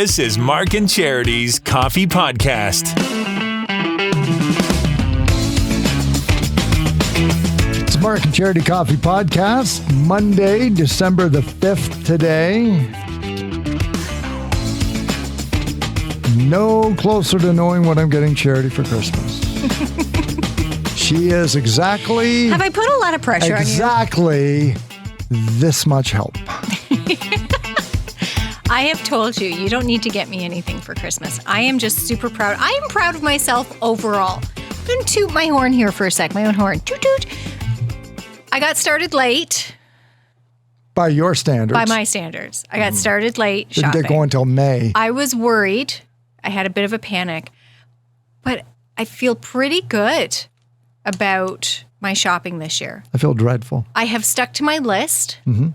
This is Mark and Charity's Coffee Podcast. It's Mark and Charity Coffee Podcast, Monday, December the 5th today. No closer to knowing what I'm getting Charity for Christmas. She is exactly... Have I put a lot of pressure on you? Exactly this much help. I have told you, you don't need to get me anything for Christmas. I am just super proud. I am proud of myself overall. I'm going to toot my horn here for a sec, my own horn. Toot, toot. I got started late. By your standards. By my standards. I got started late Didn't shopping. get going until May. I was worried. I had a bit of a panic. But I feel pretty good about my shopping this year. I feel dreadful. I have stuck to my list. Mm-hmm.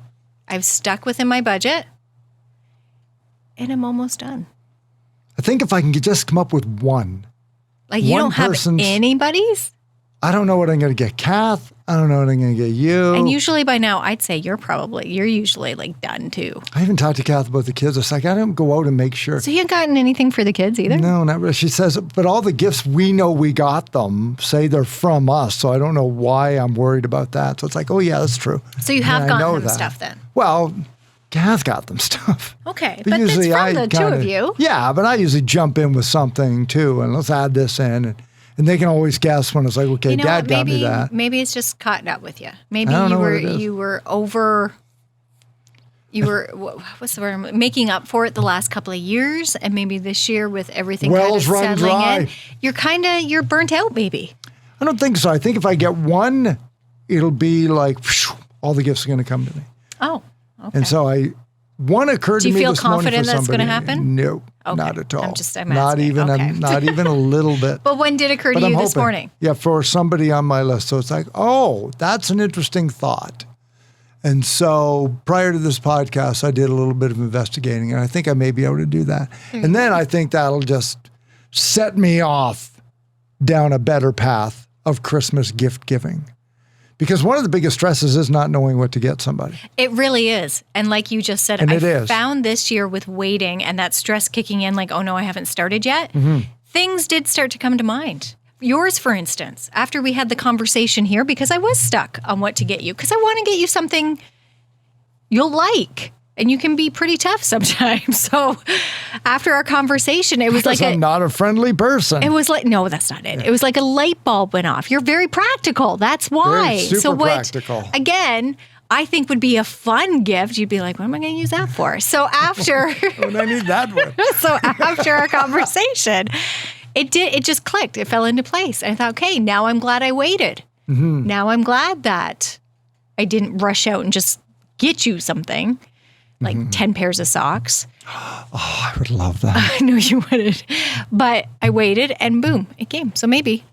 I've stuck within my budget. And I'm almost done. I think if I can just come up with one. Like you don't have anybody's? I don't know what I'm going to get Kath. I don't know what I'm going to get you. And usually by now, I'd say you're usually like done too. I haven't talked to Kath about the kids. It's like, I don't go out and make sure. So you haven't gotten anything for the kids either? No, not really. She says, but all the gifts we know we got them say they're from us. So I don't know why I'm worried about that. So it's like, oh yeah, that's true. So you have gotten them stuff then? Well, Kath got them stuff. Okay, but it's from the two of you. Yeah, but I usually jump in with something too, and let's add this in. And they can always guess when it's like, okay, Dad got me that. Maybe it's just caught up with you. Maybe you were what's the word? Making up for it the last couple of years, and maybe this year with everything Wells kind of run settling in, you're burnt out, maybe. I don't think so. I think if I get one, it'll be like all the gifts are going to come to me. Oh. Okay. And so one occurred to me this morning. Do you feel confident that's going to happen? No, okay. Not at all. I'm asking. Not even a little bit. But when did it occur to you this morning? Yeah, for somebody on my list. So it's like, oh, that's an interesting thought. And so prior to this podcast, I did a little bit of investigating, and I think I may be able to do that. And then I think that'll just set me off down a better path of Christmas gift giving. Because one of the biggest stresses is not knowing what to get somebody. It really is. And like you just said, I found this year with waiting and that stress kicking in like, oh no, I haven't started yet. Mm-hmm. Things did start to come to mind. Yours, for instance, after we had the conversation here, because I was stuck on what to get you, because I want to get you something you'll like. And you can be pretty tough sometimes. So after our conversation, it was because I'm not a friendly person. It was like, no, that's not it. Yeah. It was like a light bulb went off. You're very practical. That's why. Super practical. Again, I think would be a fun gift. You'd be like, what am I going to use that for? So after. What do I need that for? So after our conversation, it just clicked. It fell into place. And I thought, okay, now I'm glad I waited. Mm-hmm. Now I'm glad that I didn't rush out and just get you something. Like 10 pairs of socks. Oh, I would love that. I know you wouldn't. But I waited and boom, it came. So maybe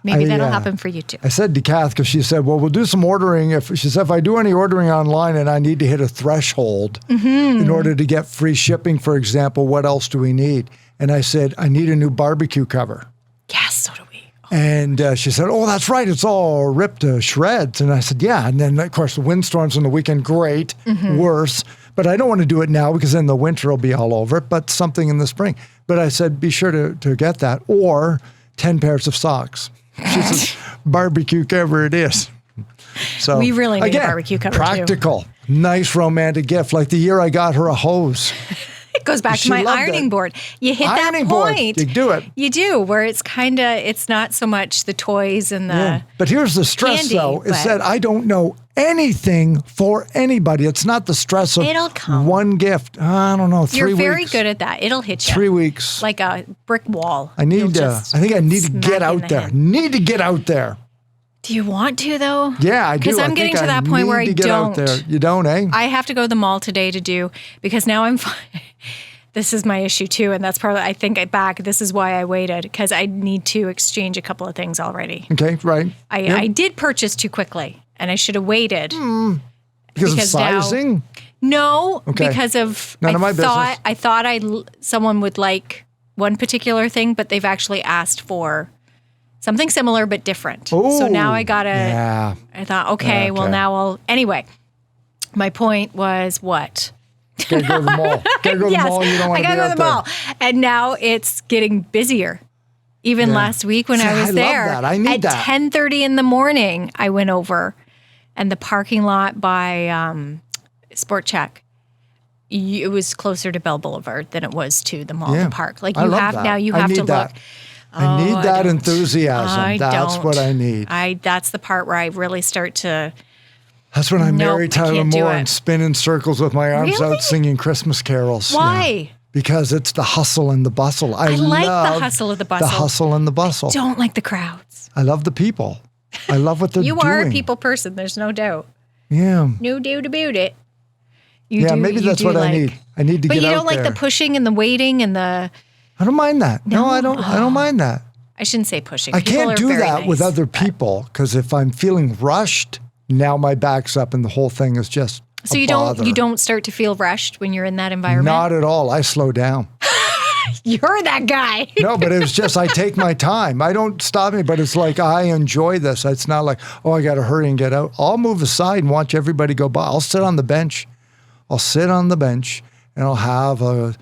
that'll happen for you too. I said to Kath, because she said, well, we'll do some ordering. She said, if I do any ordering online and I need to hit a threshold in order to get free shipping, for example, what else do we need? And I said, I need a new barbecue cover. Yes, so do we. And she said, oh, that's right. It's all ripped to shreds. And I said, yeah. And then, of course, the windstorms on the weekend, great, worse. But I don't want to do it now because then the winter will be all over it, but something in the spring. But I said, be sure to get that. Or 10 pairs of socks. She says, barbecue cover it is. So we really need a barbecue cover practical, nice romantic gift. Like the year I got her a hose. It goes back to my ironing board. You hit that point. You do it. You do, where it's not so much the toys and the Yeah. But here's the stress, candy, though, is that I don't know anything for anybody. It's not the stress of It'll come. One gift. I don't know, 3 weeks. You're very good at that. It'll hit you. 3 weeks. Like a brick wall. I think I need to get out there. Need to get out there. Do you want to, though? Yeah, I do. Because I'm getting to that point where I don't. Out there. You don't, eh? I have to go to the mall today to do, because now I'm fine. This is my issue too, and that's probably, I think this is why I waited, because I need to exchange a couple of things already. Okay, right. I did purchase too quickly, and I should have waited. Because of sizing? No, because of, None of my business. I thought someone would like one particular thing, but they've actually asked for something similar but different. Ooh, so now I gotta, yeah. I thought, okay, well now anyway, my point was what? Gotta go to the mall. Gotta go to the mall. You don't want to be out there. I gotta go to the mall. And now it's getting busier. Even last week when I was there. Love that. I need at 10:30 in the morning, I went over, and the parking lot by Sport Check, it was closer to Bell Boulevard than it was to the mall, the park. Like you have now, you have to look. I need that enthusiasm. That's what I need. That's the part where I really start to. That's when I marry Tyler Moore and spin in circles with my arms out singing Christmas carols. Why? Yeah. Because it's the hustle and the bustle. I like the hustle and the bustle. The hustle and the bustle. I don't like the crowds. I love the people. I love what they're doing. You are a people person. There's no doubt. Yeah. No doubt about it. Maybe that's what I need. I need to get out there. But you don't like the pushing and the waiting and the... I don't mind that. No, I don't. I don't mind that. I shouldn't say pushing. I can't do that with other people because if I'm feeling rushed, now my back's up and the whole thing is just So you don't start to feel rushed when you're in that environment? Not at all. I slow down. You're that guy. No, but it was just I take my time. I don't stop me, but it's like I enjoy this. It's not like, oh, I got to hurry and get out. I'll move aside and watch everybody go by. I'll sit on the bench. And I'll have a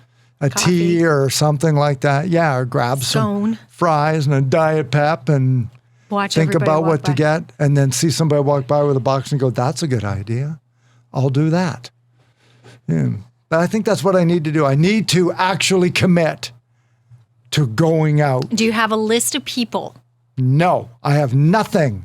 tea or something like that. Yeah, or grab some fries and a Diet Pep and think about what to get and then see somebody walk by with a box and go, that's a good idea. I'll do that. Yeah. But I think that's what I need to do. I need to actually commit to going out. Do you have a list of people? No, I have nothing.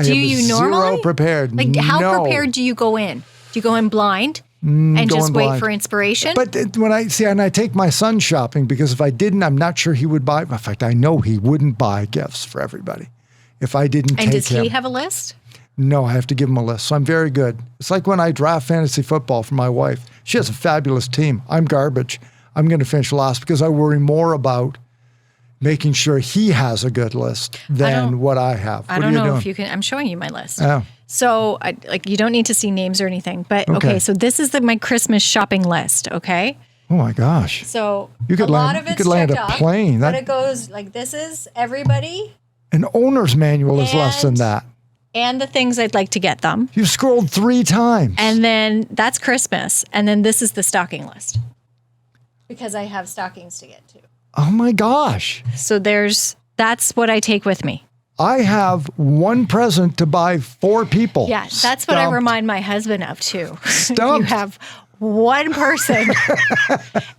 Do you normally? Zero prepared. Like, how prepared do you go in? Do you go in blind and just wait for inspiration? But when I take my son shopping, because if I didn't, I'm not sure he would buy. In fact, I know he wouldn't buy gifts for everybody if I didn't take him. And does he have a list? No, I have to give him a list. So I'm very good. It's like when I draft fantasy football for my wife. She has a fabulous team. I'm garbage. I'm going to finish last because I worry more about making sure he has a good list than what I have. I don't know if you can. I'm showing you my list. Oh. So you don't need to see names or anything. But okay, so this is my Christmas shopping list, okay? Oh my gosh. So you could land a plane. But it goes like this is everybody. An owner's manual is less than that. And the things I'd like to get them. You've scrolled 3 times. And then that's Christmas. And then this is the stocking list. Because I have stockings to get to. Oh my gosh. So that's what I take with me. I have one present to buy 4 people. Yeah, that's what I remind my husband of too. Stumped. You have one person.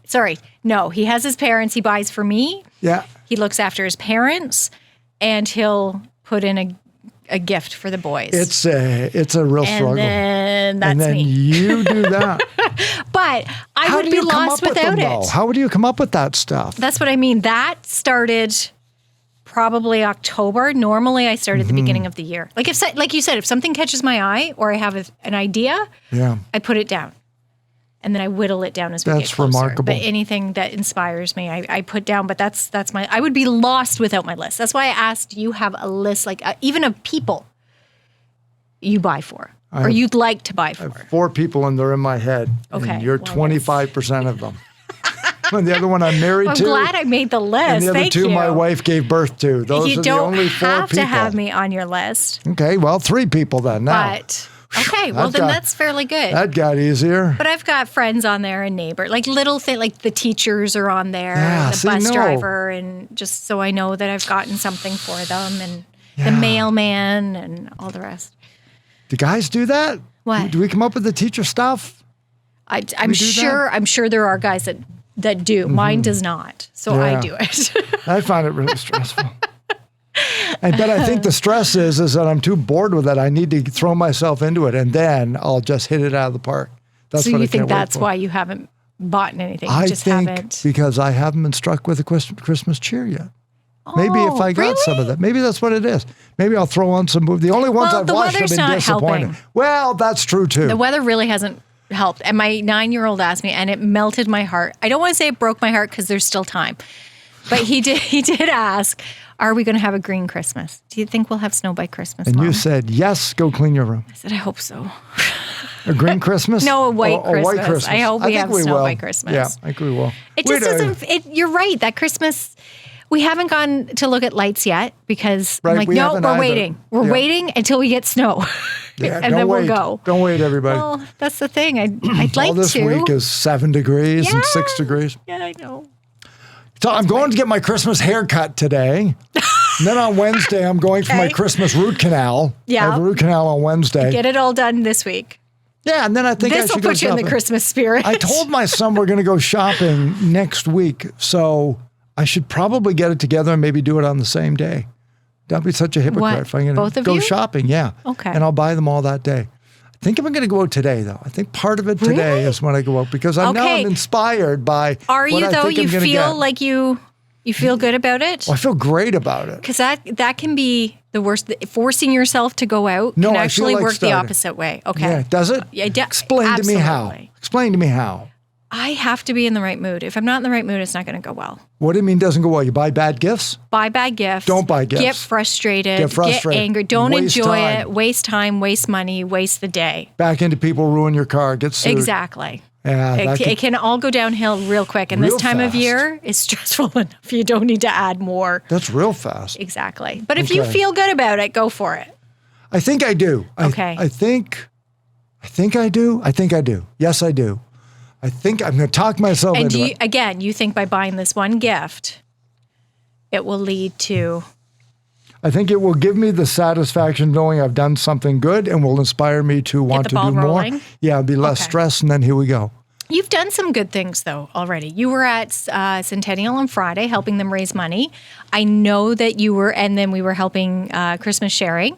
Sorry. No, he has his parents. He buys for me. Yeah. He looks after his parents. And he'll put in a gift for the boys. It's a real struggle. And then me. You do that. But I would be lost without it. How would you come up with that stuff? That's what I mean. That started probably October. Normally, I start at the beginning of the year. Like you said, if something catches my eye or I have an idea, I put it down. And then I whittle it down as we get closer. That's remarkable. But anything that inspires me, I put down. But that's I would be lost without my list. That's why I asked, do you have a list, even of people you buy for or you'd like to buy for? I have 4 people and they're in my head. Okay. And you're 25% of them. And the other one I'm married to. I'm glad I made the list. And the other 2 my wife gave birth to. Those are the only 4 people. You don't have to have me on your list. Okay, well, 3 people then now. But... Okay, well then that's fairly good. That got easier. But I've got friends on there and neighbor, like little things, like the teachers are on there, and the bus driver, and just so I know that I've gotten something for them, and the mailman, and all the rest. Do guys do that? What? Do we come up with the teacher stuff? I'm sure there are guys that do. Mm-hmm. Mine does not, so I do it. I find it really stressful. But I think the stress is that I'm too bored with it. I need to throw myself into it, and then I'll just hit it out of the park. That's so what you think that's why you haven't bought anything? I think because I haven't been struck with a Christmas cheer yet. Maybe if I got some of that. Maybe that's what it is. Maybe I'll throw on some movies. The only ones I've watched have been disappointing. Helping. Well, that's true too. The weather really hasn't helped. And my 9-year-old asked me, and it melted my heart. I don't want to say it broke my heart because there's still time. But he did ask, are we going to have a green Christmas? Do you think we'll have snow by Christmas, And Mom? You said, yes, go clean your room. I said, I hope so. A green Christmas? No, a white Christmas. I hope we have snow by Christmas. Yeah, I think we will. It just doesn't, you're right, that Christmas, we haven't gone to look at lights yet because I'm like, no, we're waiting. We're waiting until we get snow. Yeah, and then we'll go. Don't wait, everybody. Well, that's the thing. I'd like to. All this week is 7 degrees and 6 degrees. Yeah, I know. So I'm going to get my Christmas haircut today. And then on Wednesday, I'm going for my Christmas root canal. Yeah. I have a root canal on Wednesday. Get it all done this week. Yeah, and then I think this will put you in the Christmas spirit. I told my son we're going to go shopping next week, so I should probably get it together and maybe do it on the same day. Don't be such a hypocrite. What? If I'm going Both to of go you? shopping, yeah. Okay. And I'll buy them all that day. I think I'm going to go out today, though. I think part of it today is when I go out because I'm now inspired by Are what you, I though? think I'm You gonna feel get. like you feel good about it? Well, I feel great about it. Because that can be the worst. Forcing yourself to go out No, can I actually feel like work the starting. opposite way. Okay. Yeah, does it? Yeah, Explain to me how. Explain to me how. I have to be in the right mood. If I'm not in the right mood, it's not going to go well. What do you mean doesn't go well? You buy bad gifts? Buy bad gifts. Don't buy gifts. Get frustrated. Get angry. Don't Waste enjoy time. it. Waste time. Waste money. Waste the day. Back into people, ruin your car, get sued. Exactly. Yeah, It can all go downhill real quick. And Real this time of fast. year is stressful enough. You don't need to add more. That's real fast. Exactly. But if you Okay. feel good about it, go for it. I think I do. Okay. I think I do. I think I do. Yes, I do. I think I'm going to talk myself And into it. you think by buying this one gift, it will lead to... I think it will give me the satisfaction knowing I've done something good and will inspire me to want the to ball do rolling? more. Yeah, it'll be less stress, and then here we go. You've done some good things, though, already. You were at Centennial on Friday, helping them raise money. I know that you were, and then we were helping Christmas Sharing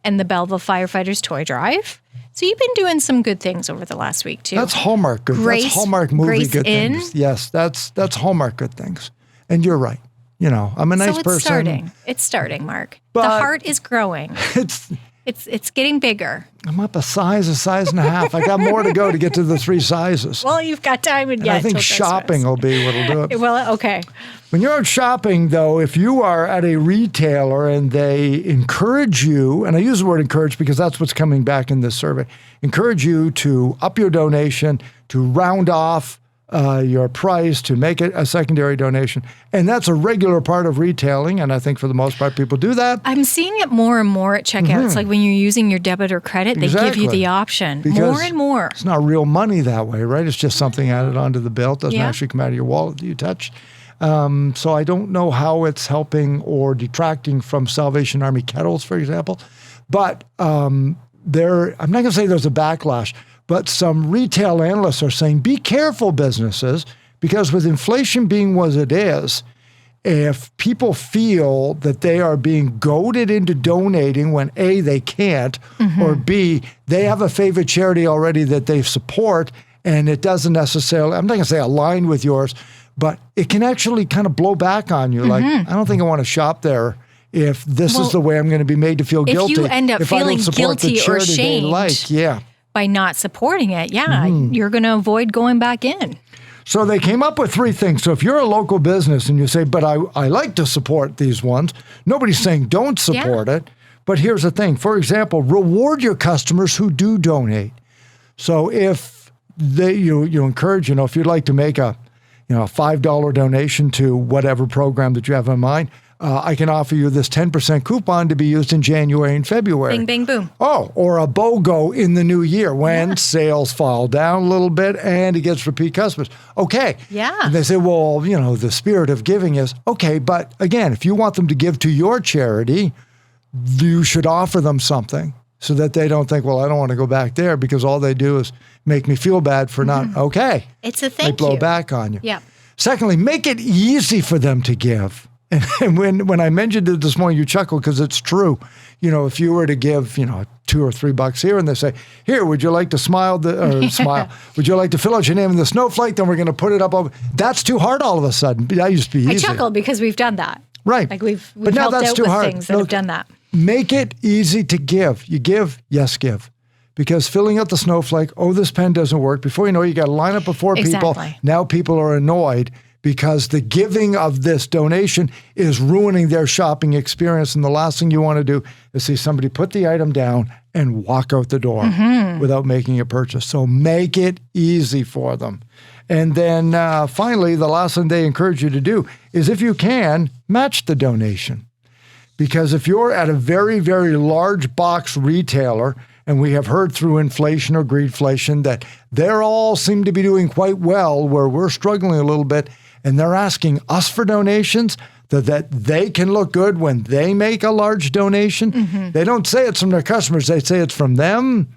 and the Belleville Firefighters Toy Drive. So you've been doing some good things over the last week, too. That's Hallmark good. That's Hallmark movie Grace good Inn. things. Yes, that's Hallmark good things. And you're right. You know, I'm a nice so it's person. starting. It's starting, Mark. But- the heart is growing. It's getting bigger. I'm up a size and a half. I got more to go to get to the 3 sizes. Well, you've got time and And I think shopping will be what'll do it. Well, okay. When you're out shopping, though, if you are at a retailer and they encourage you, and I use the word encourage because that's what's coming back in this survey, encourage you to up your donation, to round off your price, to make it a secondary donation. And that's a regular part of retailing. And I think for the most part, people do that. I'm seeing it more and more at checkout. It's like when you're using your debit or credit, they give you the option Because more and more. It's not real money that way, right? It's just something added onto the bill. It doesn't Yeah. actually come out of your wallet that you touch. So I don't know how it's helping or detracting from Salvation Army kettles, for example. But I'm not going to say there's a backlash, but some retail analysts are saying, be careful, businesses, because with inflation being what it is, if people feel that they are being goaded into donating when A, they can't, or B, they have a favorite charity already that they support, and it doesn't necessarily, I'm not going to say align with yours, but it can actually kind of blow back on you. Like, I don't think I want to shop there if this is the way I'm going to be made to feel guilty. If you end up feeling guilty or shamed by not supporting it, you're going to avoid going back in. So they came up with 3 things. So if you're a local business and you say, but I like to support these ones, nobody's saying don't support it. But here's the thing. For example, reward your customers who do donate. So if you encourage, if you'd like to make a $5 donation to whatever program that you have in mind, I can offer you this 10% coupon to be used in January and February. Bing, bing, boom. Oh, or a BOGO in the new year when sales fall down a little bit and it gets repeat customers. Okay. Yeah. And they say, well, the spirit of giving is, okay, but again, if you want them to give to your charity, you should offer them something so that they don't think, well, I don't want to go back there because all they do is make me feel bad for not, okay. It's a They blow back on you. Yeah. Secondly, make it easy for them to give. And when I mentioned it this morning, you chuckle because it's true. If you were to give, $2 or $3 here and they say, here, would you like to smile? Would you like to fill out your name in the snowflake? Then we're going to put it up over. That's too hard all of a sudden. That used to be easy. I chuckle because we've done that. Right. Like we've but now helped that's out too with hard. things that have done that. Make it easy to give. You give, yes, give. Because filling out the snowflake, this pen doesn't work. Before you know it, you got to line up before people. Now people are annoyed because the giving of this donation is ruining their shopping experience. And the last thing you want to do is see somebody put the item down and walk out the door without making a purchase. So make it easy for them. And then finally, the last thing they encourage you to do is, if you can, match the donation. Because if you're at a very, very large box retailer And we have heard through inflation or greedflation that they're all seem to be doing quite well, where we're struggling a little bit. And they're asking us for donations that they can look good when they make a large donation. Mm-hmm. They don't say it's from their customers. They say it's from them.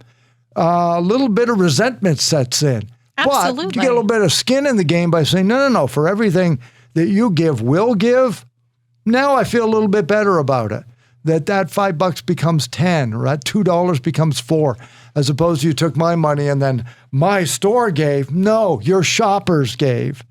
A little bit of resentment sets in. Absolutely. But you get a little bit of skin in the game by saying, no, for everything that you give, we'll give. Now I feel a little bit better about it. That $5 becomes 10, or that $2 becomes 4, as opposed to you took my money and then my store gave. No, your shoppers gave.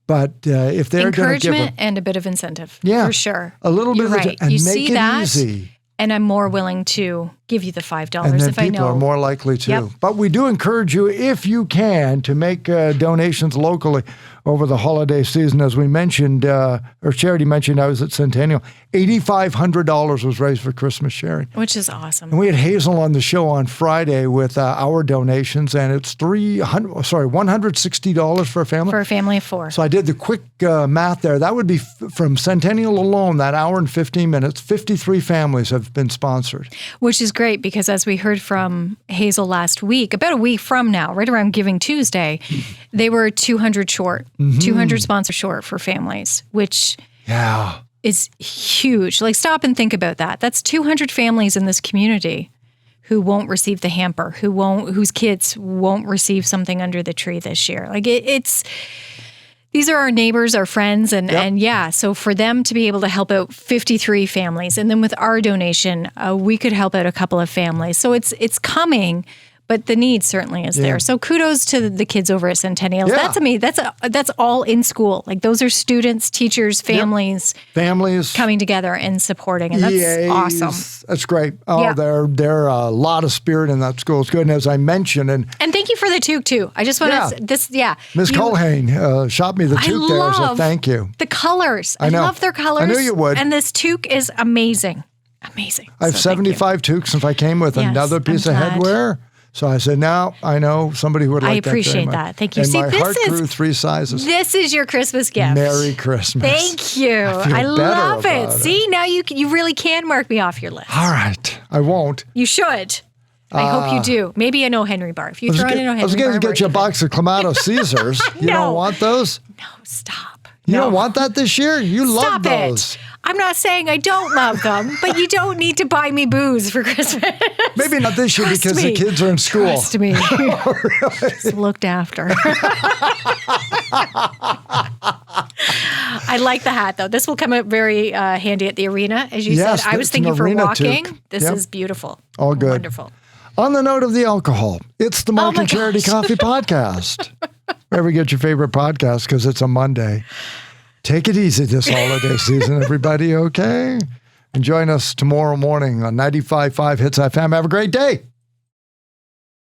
But if they're going to give encouragement and a bit of incentive, yeah, for sure. A little bit You're of right. and you make see it that, easy. And I'm more willing to give you the $5 and then if I know. people are more likely to. Yep. But we do encourage you, if you can, to make donations locally over the holiday season. As we mentioned, or Charity mentioned, I was at Centennial. $8,500 was raised for Christmas sharing. Which is awesome. And we had Hazel on the show on Friday with our donations, and it's $160 for a family. For a family of 4. So I did the quick math there. That would be from Centennial alone, that hour and 15 minutes, 53 families have been sponsored. Which is great because as we heard from Hazel last week, about a week from now, right around Giving Tuesday, they were 200 short, 200 sponsors short for families, which is huge. Like, stop and think about that. That's 200 families in this community who won't receive the hamper, whose kids won't receive something under the tree this year. Like these are our neighbors, our friends, and so for them to be able to help out 53 families, and then with our donation, we could help out a couple of families. So it's coming, but the need certainly is there. So kudos to the kids over at Centennial. Yeah. That's amazing. That's all in school. Like, those are students, teachers, families coming together and supporting, and that's awesome. That's great. Oh, there are a lot of spirit in that school. It's good. And as I mentioned, and thank you for the toque too. I just want to Miss Culhane shot me the toque there, so thank you. The colors. I know. love their colors. I knew you would. And this toque is amazing. Amazing. I have 75 toques if I came with another piece of headwear. So I said, no, I know somebody who would like that. I appreciate that. Thank you. And See, my heart grew 3 sizes. This is your Christmas gift. Merry Christmas. Thank you. I love it. See, now you really can mark me off your list. All right. I won't. You should. I hope you do. Maybe a No Henry bar. If you throw in a No Henry bar. I was going to get you a box of Clamato Caesars. You don't want those? No, stop. You don't want that this year? You love those. Stop it. I'm not saying I don't love them, but you don't need to buy me booze for Christmas. Maybe not this year because the kids are in school. Trust me. It's looked after. I like the hat, though. This will come out very handy at the arena, as you said. I was thinking for walking. This is beautiful. All good. Wonderful. On the note of the alcohol, it's the Mark and Charity Coffee Podcast. Wherever you get your favorite podcast, because it's a Monday. Take it easy this holiday season, everybody, okay? And join us tomorrow morning on 95.5 Hits FM. Have a great day.